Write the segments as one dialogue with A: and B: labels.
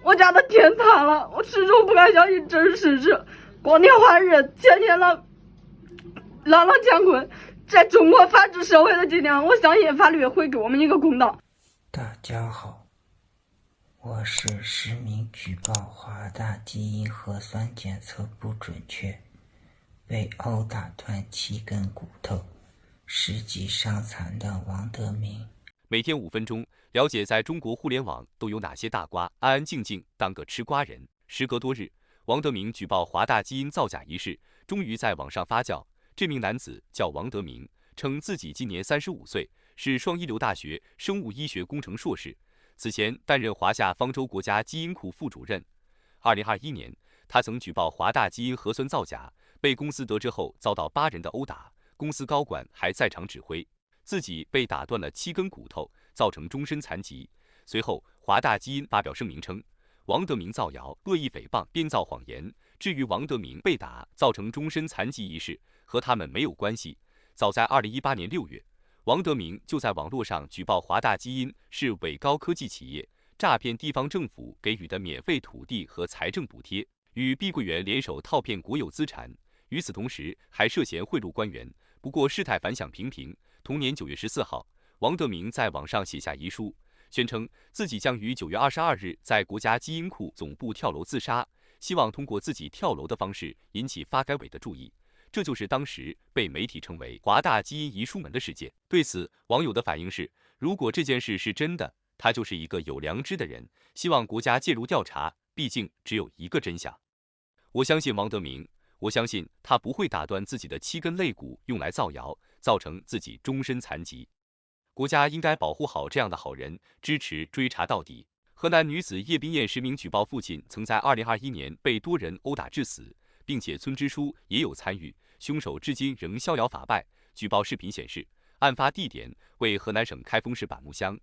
A: 我家的天塌了，我始终不敢相信这是事实。光天化日，天天朗朗乾坤，在中国法治社会的今天，我相信法律会给我们一个公道。
B: 大家好，我是实名举报华大基因核酸检测不准确，被殴打断7根骨头，10级伤残的王德明。
C: 每天5分钟，了解在中国互联网都有哪些大瓜，安安静静当个吃瓜人。时隔多日，王德明举报华大基因造假一事终于在网上发酵。这名男子叫王德明，称自己今年35岁，是双一流大学生物医学工程硕士，此前担任华夏方舟国家基因库副主任。2021年，他曾举报华大基因核酸造假，被公司得知后遭到8人的殴打，公司高管还在场指挥，自己被打断了7根骨头，造成终身残疾。随后，华大基因发表声明称，王德明造谣、恶意诽谤、编造谎言。至于王德明被打造成终身残疾一事，和他们没有关系。早在2018年6月，王德明就在网络上举报华大基因是伪高科技企业，诈骗地方政府给予的免费土地和财政补贴，与碧桂园联手套骗国有资产。与此同时，还涉嫌贿赂官员。不过事态反响平平。同年9月14号，王德明在网上写下遗书，宣称自己将于9月22日在国家基因库总部跳楼自杀，希望通过自己跳楼的方式引起发改委的注意。这就是当时被媒体称为华大基因遗书门的事件。对此，网友的反应是，如果这件事是真的，他就是一个有良知的人，希望国家介入调查，毕竟只有一个真相。我相信王德明，我相信他不会打断自己的7根肋骨用来造谣，造成自己终身残疾。国家应该保护好这样的好人，支持追查到底。河南女子叶冰燕实名举报父亲曾在2021年被多人殴打致死，并且村支书也有参与，凶手至今仍逍遥法外。举报视频显示，案发地点为河南省开封市板木乡。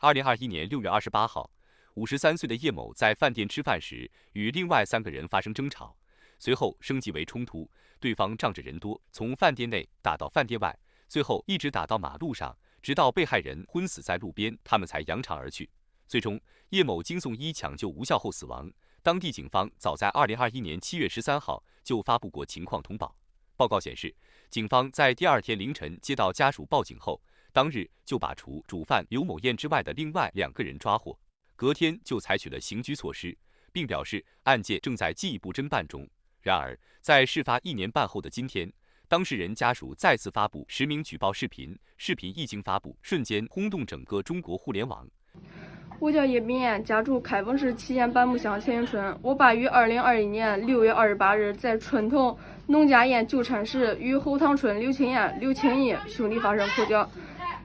C: 2021年6月28号，53岁的叶某在饭店吃饭时与另外3个人发生争吵，随后升级为冲突，对方仗着人多，从饭店内打到饭店外，最后一直打到马路上，直到被害人昏死在路边，他们才扬长而去。最终，叶某经送医抢救无效后死亡。当地警方早在2021年7月13号就发布过情况通报。报告显示，警方在第2天凌晨接到家属报警后，当日就把除主犯刘某燕之外的另外2个人抓获，隔天就采取了刑拘措施，并表示案件正在进一步侦办中。然而，在事发1年半后的今天，当事人家属再次发布实名举报视频，视频一经发布，瞬间轰动整个中国互联网。
A: 我叫叶冰燕，家住开封市祁县板木乡前营村。我爸于2021年6月28日在春桐农家堰纠缠时，与后塘村刘青燕、刘青义兄弟发生口角。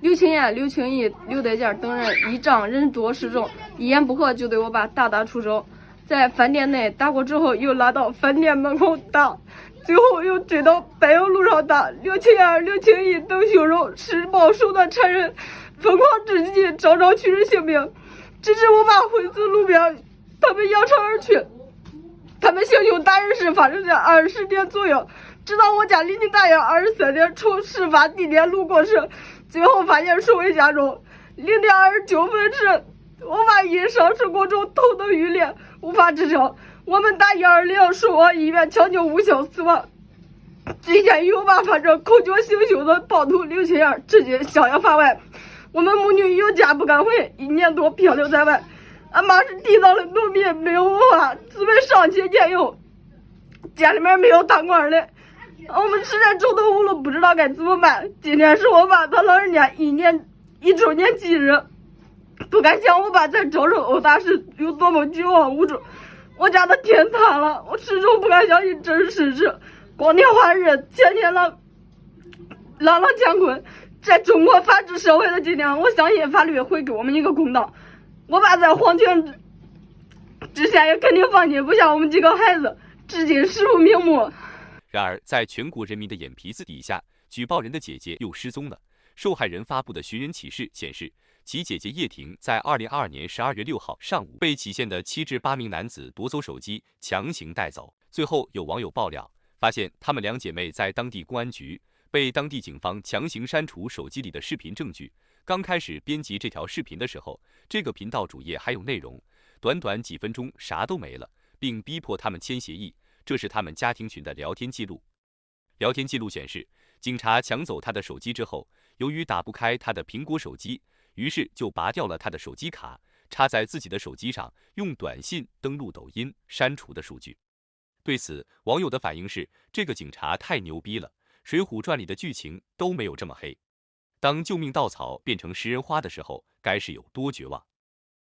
A: 刘青燕、刘青义、刘德建等人依仗人多势众，一言不合就对我爸大打出手。在饭店内打过之后，又拉到饭店门口打，最后又追到柏油路上打。刘青燕、刘青义等凶手施暴手段残忍，疯狂至极，招招取人性命。直至我爸昏死路边，他们扬长而去。他们行凶打人时发生在20点左右，直到我家临近大约23点从事发地点路过时，最后发现数位家中。0点29分时，我爸因伤势过重，头疼欲裂，无法支撑。我们打120送往医院抢救无效死亡。最先与我爸发生口角行凶的暴徒刘青燕至今逍遥法外。我们母女有家不敢回，1年多漂流在外。俺妈是地道的农民，没有文化，资本尚且俭用，家里面没有当官的，我们实在走投无路，不知道该怎么办。今天是我爸他老人家1周年忌日，不敢想我爸在遭受殴打时有多么绝望无助。我家的天塌了，我始终不敢相信这是事实。光天化日，天天朗乾坤，在中国法治社会的今天，我相信法律会给我们一个公道。我爸在皇权之下也肯定放心不下我们几个孩子，至今实不瞑目。
C: 然而，在全国人民的眼皮子底下，举报人的姐姐又失踪了。受害人发布的寻人启事显示，其姐姐叶婷在2022年12月6号上午被祁县的7至8名男子夺走手机，强行带走。最后有网友爆料，发现她们2姐妹在当地公安局被当地警方强行删除手机里的视频证据。刚开始编辑这条视频的时候，这个频道主页还有内容，短短几分钟啥都没了，并逼迫他们签协议。这是他们家庭群的聊天记录。聊天记录显示，警察抢走他的手机之后，由于打不开他的苹果手机，于是就拔掉了他的手机卡，插在自己的手机上，用短信登录抖音，删除的数据。对此，网友的反应是：这个警察太牛逼了，《水浒传》里的剧情都没有这么黑。当救命稻草变成食人花的时候，该是有多绝望？